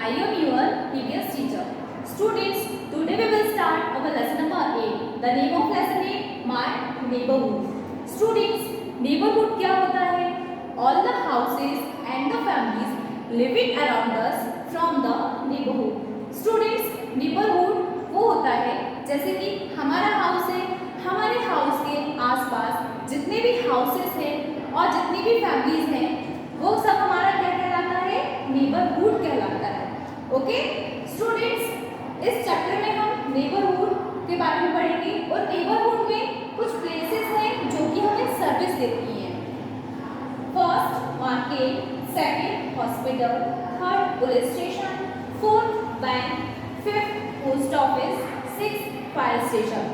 I am your previous teacher. Students, today we will start our lesson number 8. The name of lesson is My Neighborhood. Students, neighborhood क्या होता है? All the houses and the families living around us from the neighborhood. Students, neighborhood वो होता है जैसे कि हमारा house है, हमारे हाउस के आसपास जितने भी हाउसेस हैं और जितनी भी फैमिलीज हैं वो सब हमारा क्या कहलाता है? नेबरहुड कहलाता है. ओके स्टूडेंट्स, इस चैप्टर में हम नेबरहुड के बारे में पढ़ेंगे और नेबरहुड में कुछ प्लेसेस हैं जो कि हमें सर्विस देती हैं. First market, second hospital, third police station, fourth bank, fifth post office, sixth fire station.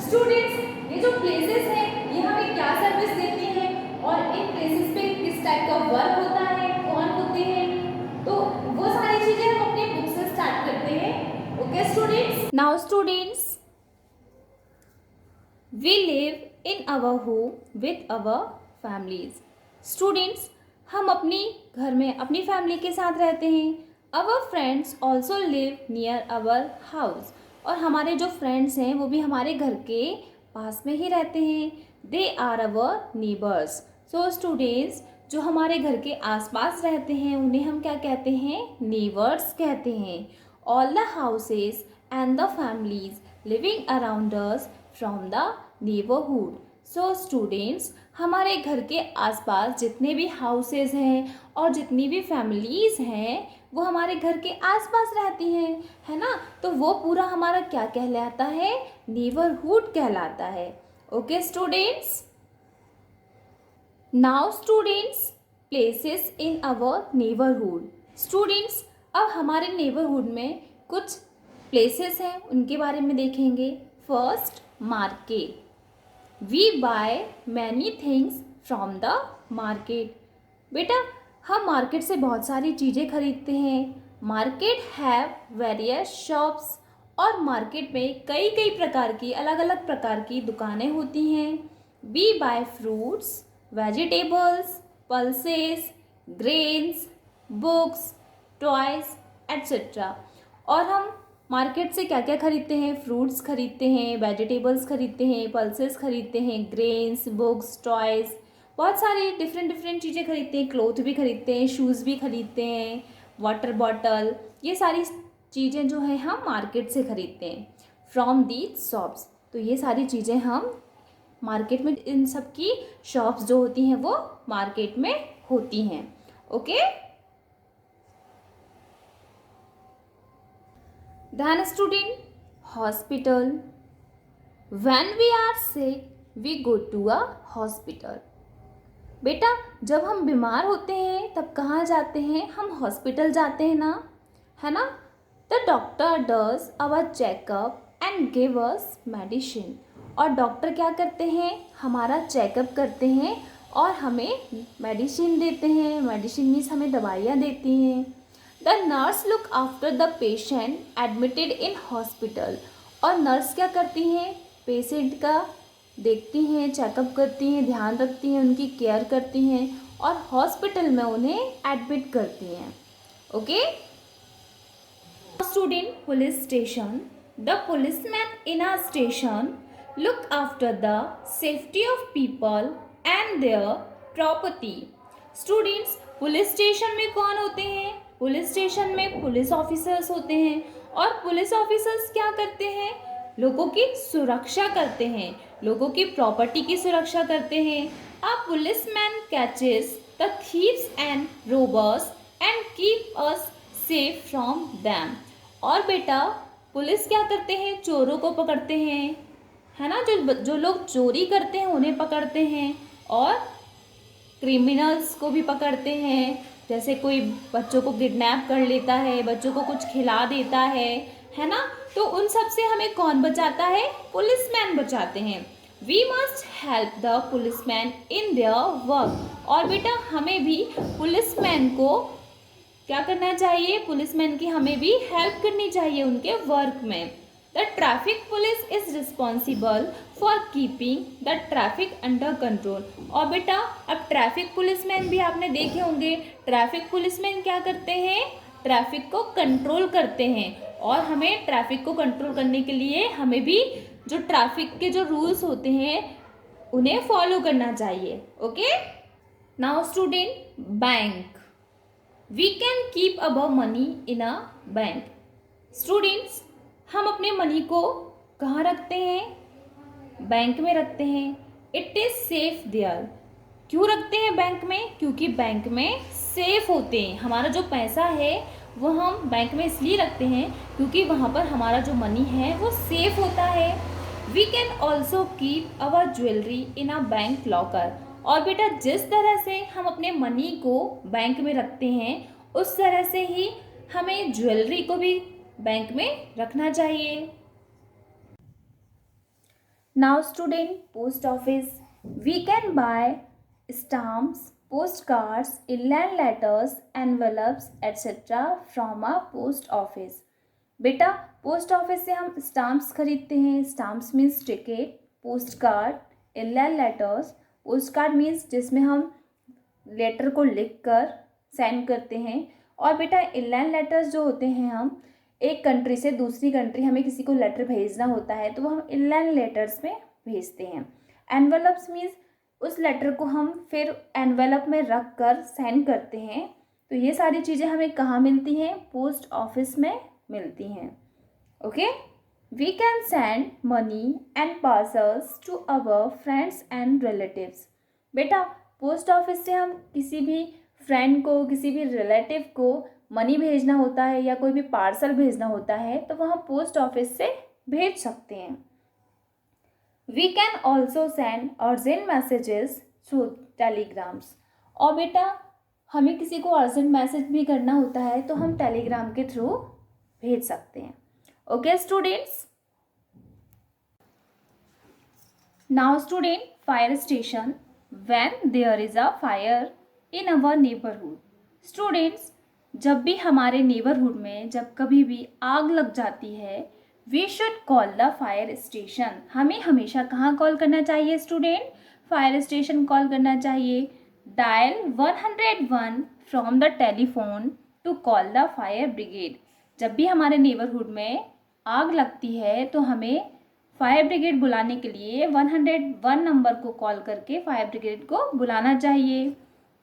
Students, ये जो प्लेसेस हैं ये हमें क्या सर्विस देती हैं और इन प्लेसेस पे किस टाइप का वर्क होता है, कौन होते हैं, तो वो सारी चीजें हम अपने बुक से स्टार्ट करते हैं. Okay students. Now students, we live in our home with our families. Students, हम अपनी घर में अपनी फैमिली के साथ रहते हैं. Our friends also live near our house. और हमारे जो फ्रेंड्स हैं वो भी हमारे घर के पास में ही रहते हैं. They are our neighbours. So students, जो हमारे घर के आसपास रहते हैं उन्हें हम क्या कहते हैं? नेबर्स कहते हैं. All the houses and the families living around us from the neighbourhood. So students, हमारे घर के आसपास जितने भी हाउसेस हैं और जितनी भी फैमिलीज़ हैं वो हमारे घर के आसपास रहती हैं, है ना. तो वो पूरा हमारा क्या कहलाता है? नेबरहुड कहलाता है. Okay students. Now students, places in our neighbourhood. Students, अब हमारे नेबरहुड में कुछ प्लेसेस हैं उनके बारे में देखेंगे. First market. We buy many things from the market. बेटा, हम मार्केट से बहुत सारी चीज़ें खरीदते हैं. Market have various shops. और मार्केट में कई कई प्रकार की अलग अलग प्रकार की दुकानें होती हैं. We buy fruits, vegetables, pulses, grains, books, toys, etc. और हम मार्केट से क्या क्या खरीदते हैं? फ्रूट्स खरीदते हैं, वेजिटेबल्स खरीदते हैं, पल्सेस खरीदते हैं, ग्रेन्स, बुक्स, टॉयज़, बहुत सारी डिफरेंट चीज़ें खरीदते हैं. क्लोथ भी खरीदते हैं, शूज़ भी खरीदते हैं, वाटर बॉटल, ये सारी चीज़ें जो हैं हम मार्केट से खरीदते हैं. From these shops. तो ये सारी चीज़ें हम मार्केट में, इन सब की शॉप्स जो होती हैं वो मार्केट में होती हैं. Okay. Then student, hospital. When we are sick, we go to a hospital. बेटा, जब हम बीमार होते हैं तब कहाँ जाते हैं? हम हॉस्पिटल जाते हैं ना, है ना. The doctor does our checkup and give us medicine. और डॉक्टर क्या करते हैं? हमारा चेकअप करते हैं और हमें मेडिसिन देते हैं. मेडिसिन मीन्स हमें दवाइयाँ देती हैं. The nurse look after the patient admitted in hospital. और नर्स क्या करती हैं? पेशेंट का देखती हैं, चेकअप करती हैं, ध्यान रखती हैं, उनकी केयर करती हैं और हॉस्पिटल में उन्हें एडमिट करती हैं. Okay student, police station. The policeman in a station look after the safety of people and their property. Students, police station में कौन होते हैं? पुलिस स्टेशन में पुलिस ऑफिसर्स होते हैं. और पुलिस ऑफिसर्स क्या करते हैं? लोगों की सुरक्षा करते हैं, लोगों की प्रॉपर्टी की सुरक्षा करते हैं. A policeman catches the thieves and robbers and keep us safe from them. और बेटा, पुलिस क्या करते हैं? चोरों को पकड़ते हैं, है ना. जो लोग चोरी करते हैं उन्हें पकड़ते हैं और क्रिमिनल्स को भी पकड़ते हैं. जैसे कोई बच्चों को किडनैप कर लेता है, बच्चों को कुछ खिला देता है ना. तो उन सब से हमें कौन बचाता है? पुलिसमैन बचाते हैं. We must help the policeman in their work. और बेटा, हमें भी पुलिसमैन को क्या करना चाहिए? पुलिसमैन की हमें भी हेल्प करनी चाहिए उनके वर्क में. The traffic police is responsible for keeping the traffic under control. और बेटा, अब ट्रैफिक पुलिसमैन भी आपने देखे होंगे. ट्रैफिक पुलिसमैन क्या करते हैं? ट्रैफिक को कंट्रोल करते हैं और हमें ट्रैफिक को कंट्रोल करने के लिए हमें भी जो ट्रैफिक के जो रूल्स होते हैं उन्हें फॉलो करना चाहिए. Okay. Now student, bank. We can keep our money in a bank. Students, हम अपने मनी को कहाँ रखते हैं? बैंक में रखते हैं. It is safe there. क्यों रखते हैं बैंक में? क्योंकि बैंक में सेफ होते हैं. हमारा जो पैसा है वो हम बैंक में इसलिए रखते हैं क्योंकि वहाँ पर हमारा जो मनी है वो सेफ होता है. We can also keep our jewellery in a bank locker. और बेटा, जिस तरह से हम अपने मनी को बैंक में रखते हैं उस तरह से ही हमें ज्वेलरी को भी बैंक में रखना चाहिए. Now student, post office. We can buy stamps, postcards, inland letters, envelopes, etc. from a post office. बेटा, पोस्ट ऑफिस से हम स्टाम्प्स खरीदते हैं. Stamps means ticket. Post card, inland letters. Post card means जिसमें हम लेटर को लिख कर सेंड करते हैं. और बेटा, इनलैंड लेटर्स जो होते हैं, हम एक कंट्री से दूसरी कंट्री हमें किसी को लेटर भेजना होता है तो वो हम इनलैंड लेटर्स में भेजते हैं. एनवेलप्स मीन्स उस लेटर को हम फिर एनवेलप में रख कर सेंड करते हैं. तो ये सारी चीज़ें हमें कहाँ मिलती हैं? पोस्ट ऑफिस में मिलती हैं. Okay. We can send money and parcels to our friends and relatives. बेटा, पोस्ट ऑफिस से हम किसी भी फ्रेंड को, किसी भी रिलेटिव को मनी भेजना होता है या कोई भी पार्सल भेजना होता है तो वह हम पोस्ट ऑफिस से भेज सकते हैं. We can also send urgent messages through telegrams. और बेटा, हमें किसी को अर्जेंट मैसेज भी करना होता है तो हम टेलीग्राम के थ्रू भेज सकते हैं. Okay students. Now student, fire station. When there is a fire in our neighbourhood. Students, जब भी हमारे नेबरहुड में जब कभी भी आग लग जाती है, we should call the fire station. हमें हमेशा कहाँ कॉल करना चाहिए स्टूडेंट? फायर स्टेशन कॉल करना चाहिए. Dial 101 from the telephone to call the fire brigade. जब भी हमारे नेबरहुड में आग लगती है तो हमें फायर ब्रिगेड बुलाने के लिए 101 नंबर को कॉल करके फायर ब्रिगेड को बुलाना चाहिए.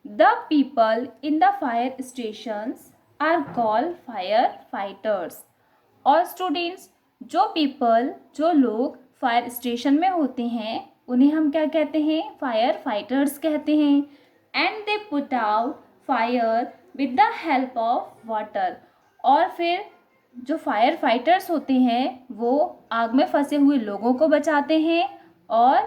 The people in the fire stations are called firefighters. और स्टूडेंट्स, जो लोग फायर स्टेशन में होते हैं उन्हें हम क्या कहते हैं? फायर फाइटर्स कहते हैं. And they put out fire with the help of water. और फिर जो फायर फाइटर्स होते हैं वो आग में फंसे हुए लोगों को बचाते हैं और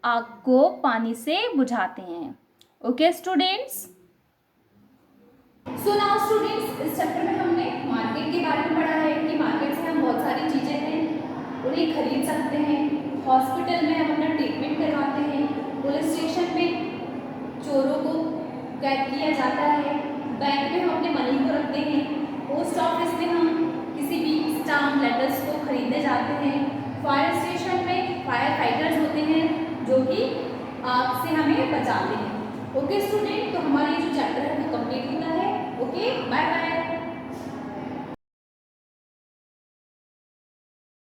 आग को पानी से बुझाते हैं. Okay students. So now students, इस चैप्टर में हमने मार्केट के बारे में पढ़ा है कि मार्केट से हम बहुत सारी चीज़ें हैं उन्हें खरीद सकते हैं. हॉस्पिटल में हम अपना ट्रीटमेंट करवाते हैं. पुलिस स्टेशन में चोरों को कैद किया जाता है. बैंक में हम अपने मनी को रखते हैं. पोस्ट ऑफिस में हम किसी भी स्टाम्प लेटर्स को खरीदने जाते हैं. फायर स्टेशन में फायर फाइटर्स होते हैं जो कि आग से हमें बचाते हैं. ओके स्टूडेंट, तो हमारा ये जो चैप्टर है वो कंप्लीट होता है. Okay, bye bye.